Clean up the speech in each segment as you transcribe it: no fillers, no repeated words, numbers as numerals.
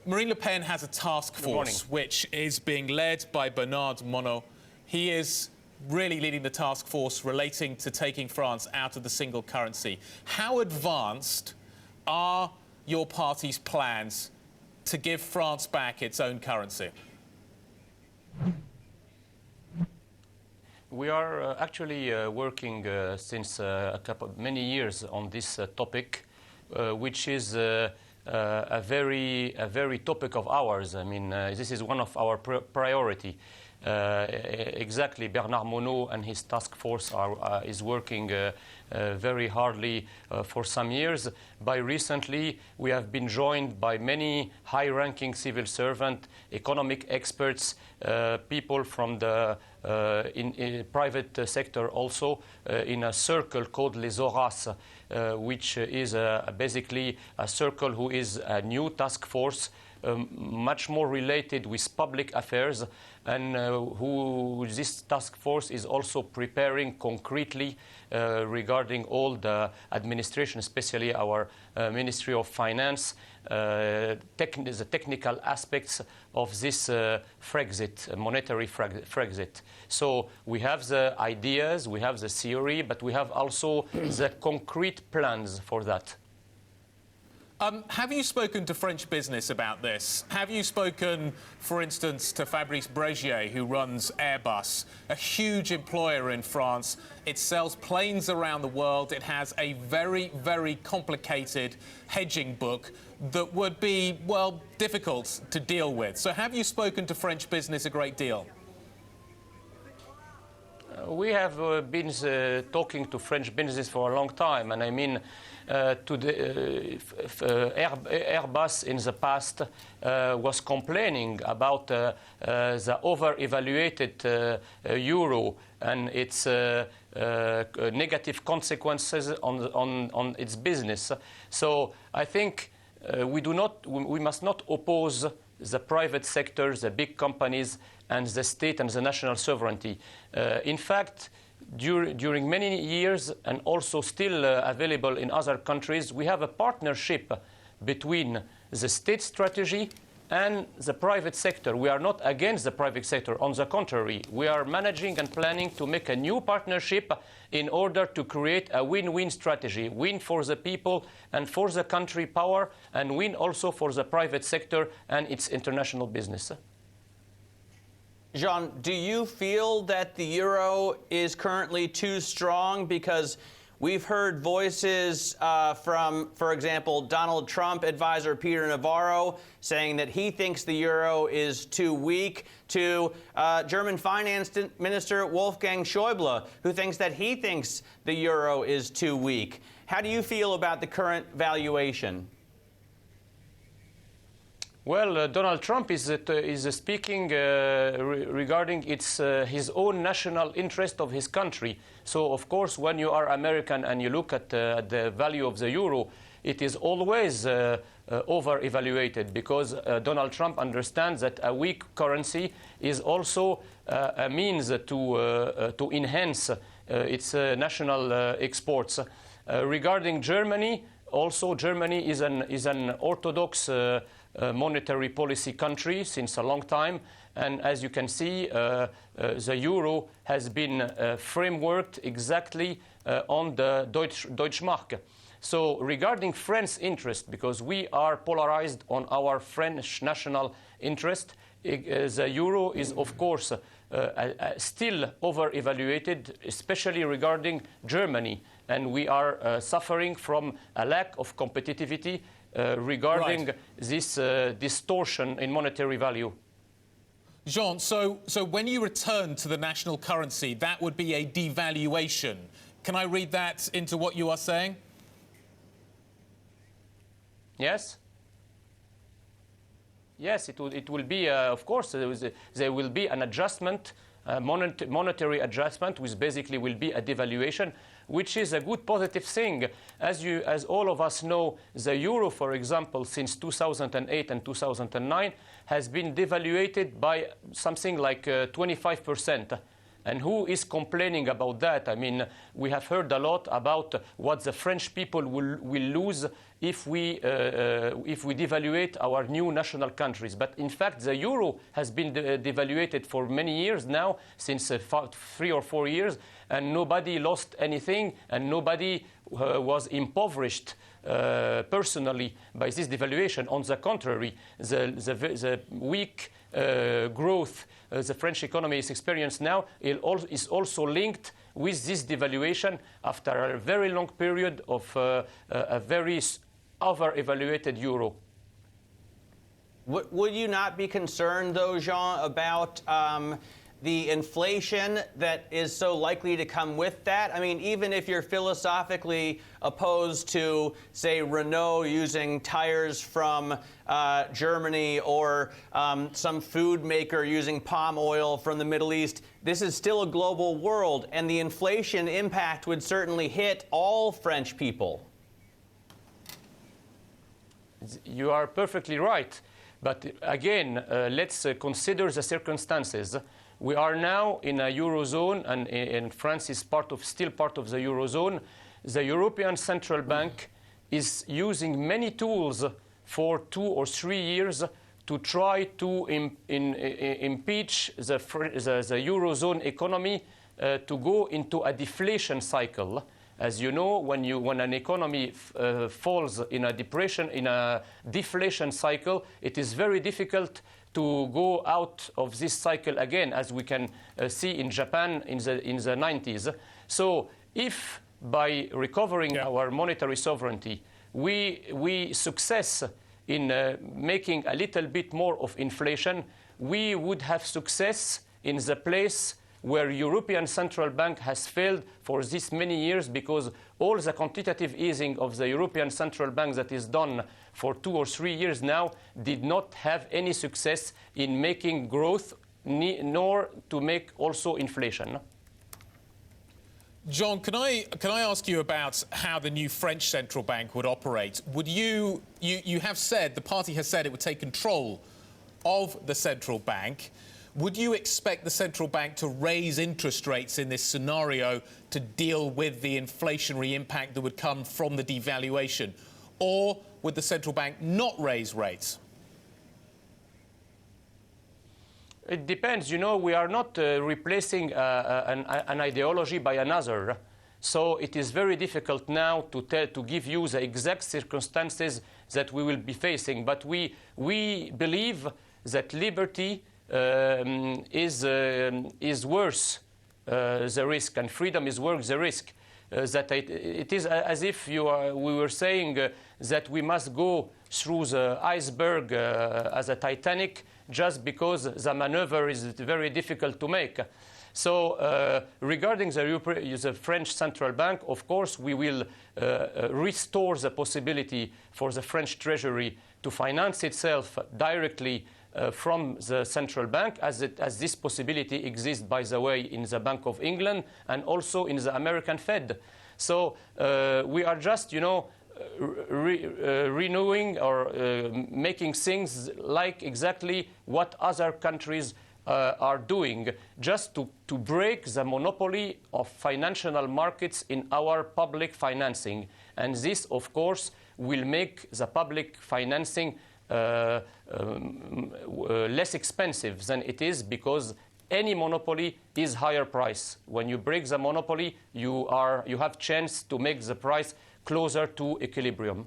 Marine Le Pen has a task force which is being led by Bernard Monod. He is really leading the task force relating to taking France out of the single currency. How advanced are your party's plans to give France back its own currency? We are actually working since many years on this topic, which is a very topic of ours. I mean, this is one of our priority. Exactly, Bernard Monod and his task force is working very hardly for some years. By recently, we have been joined by many high-ranking civil servants, economic experts, people from the in private sector also, in a circle called Les Horaces, which is basically a circle who is a new task force, much more related with public affairs, and who this task force is also preparing concretely regarding all the administration, especially our Ministry of Finance, the technical aspects of this Frexit, monetary Frexit. So we have the ideas, we have the theory, but we have also the concrete plans for that. Have you spoken to French business about this? Have you spoken, for instance, to Fabrice Bregier, who runs Airbus, a huge employer in France? It sells planes around the world. It has a very, very complicated hedging book that would be, well, difficult to deal with. So have you spoken to French business a great deal? We have been talking to French business for a long time, and I mean, Airbus in the past was complaining about the over-evaluated euro and its negative consequences on its business. So I think we must not oppose the private sector, the big companies, and the state and the national sovereignty. In fact, during many years, and also still available in other countries, we have a partnership between the state strategy and the private sector. We are not against the private sector. On the contrary, we are managing and planning to make a new partnership in order to create a win-win strategy. Win for the people and for the country power, and win also for the private sector and its international business. Jean, do you feel that the euro is currently too strong? Because we've heard voices from, for example, Donald Trump advisor Peter Navarro saying that he thinks the euro is too weak, to German Finance Minister Wolfgang Schäuble, who thinks that he thinks the euro is too weak. How do you feel about the current valuation? Well, Donald Trump is speaking regarding his own national interest of his country. So, of course, when you are American and you look at the value of the euro, it is always over-evaluated, because Donald Trump understands that a weak currency is also a means to enhance its national exports. Regarding Germany, also Germany is an orthodox monetary policy country since a long time, and as you can see, the euro has been frameworked exactly on the Deutschmark. So regarding France's interest, because we are polarized on our French national interest, the euro is, of course, still over-evaluated, especially regarding Germany, and we are suffering from a lack of competitivity regarding this distortion in monetary value. Jean, so when you return to the national currency, that would be a devaluation. Can I read that into what you are saying? Yes. Yes, it will be, of course, there will be an adjustment, monetary adjustment, which basically will be a devaluation, which is a good positive thing. As all of us know, the euro, for example, since 2008 and 2009, has been devaluated by something like 25%. And who is complaining about that? I mean, we have heard a lot about what the French people will lose if we devaluate our new national countries. But in fact, the euro has been devaluated for many years now, since 3 or 4 years, and nobody lost anything, and nobody was impoverished personally by this devaluation. On the contrary, the weak growth the French economy is experiencing now is also linked with this devaluation after a very long period of a very over-evaluated euro. Would you not be concerned, though, Jean, about the inflation that is so likely to come with that? I mean, even if you're philosophically opposed to, say, Renault using tires from Germany, or some food maker using palm oil from the Middle East, this is still a global world, and the inflation impact would certainly hit all French people. You are perfectly right. But again, let's consider the circumstances. We are now in a Eurozone, and France is still part of the Eurozone. The European Central Bank is using many tools for 2 or 3 years to try to impeach the Eurozone economy to go into a deflation cycle. As you know, when an economy falls in a deflation cycle, it is very difficult to go out of this cycle again, as we can see in Japan in the 90s. So if by recovering our monetary sovereignty, we success in making a little bit more of inflation, we would have success in the place where European Central Bank has failed for this many years, because all the quantitative easing of the European Central Bank that is done for 2 or 3 years now did not have any success in making growth, nor to make also inflation. Jean, can I ask you about how the new French central bank would operate? Would you have said, the party has said it would take control of the central bank. Would you expect the central bank to raise interest rates in this scenario to deal with the inflationary impact that would come from the devaluation? Or would the central bank not raise rates? It depends. You know, we are not replacing an ideology by another. So it is very difficult now to give you the exact circumstances that we will be facing. But we believe that liberty is worth the risk, and freedom is worth the risk. It is as if we were saying that we must go through the iceberg as a Titanic just because the maneuver is very difficult to make. So regarding the French Central Bank, of course, we will restore the possibility for the French Treasury to finance itself directly from the central bank, as this possibility exists, by the way, in the Bank of England and also in the American Fed. So we are just, renewing or making things like exactly what other countries are doing, just to break the monopoly of financial markets in our public financing. And this, of course, will make the public financing less expensive than it is, because any monopoly is higher price. When you break the monopoly, you have chance to make the price closer to equilibrium.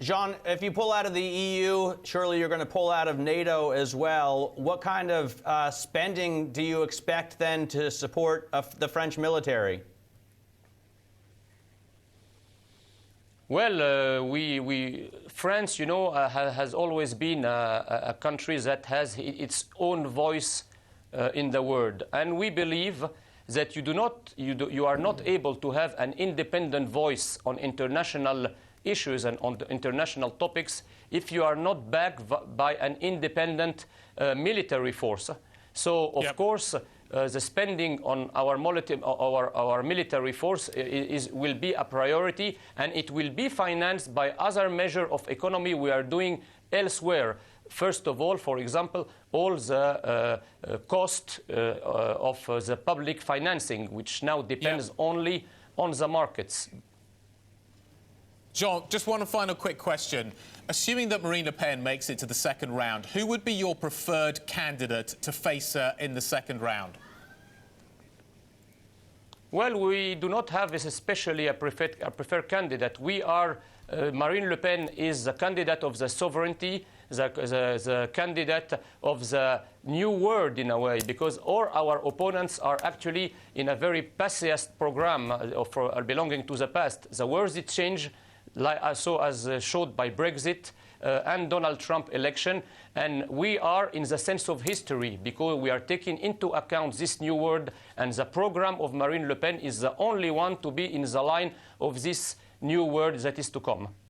Jean, if you pull out of the EU, surely you're going to pull out of NATO as well. What kind of spending do you expect then to support the French military? Well, France, has always been a country that has its own voice in the world, and we believe that you are not able to have an independent voice on international issues and on the international topics if you are not backed by an independent military force. So, of course, the spending on our military force will be a priority, and it will be financed by other measures of economy we are doing elsewhere. First of all, for example, all the cost of the public financing, which now depends only on the markets. Jean, just one final quick question. Assuming that Marine Le Pen makes it to the second round, who would be your preferred candidate to face her in the second round? Well, we do not have especially a preferred candidate. We are, Marine Le Pen is the candidate of the sovereignty, the candidate of the new world in a way, because all our opponents are actually in a very passist program belonging to the past. The world is changed, so as showed by Brexit and Donald Trump election, and we are in the sense of history because we are taking into account this new world, and the program of Marine Le Pen is the only one to be in the line of this new world that is to come.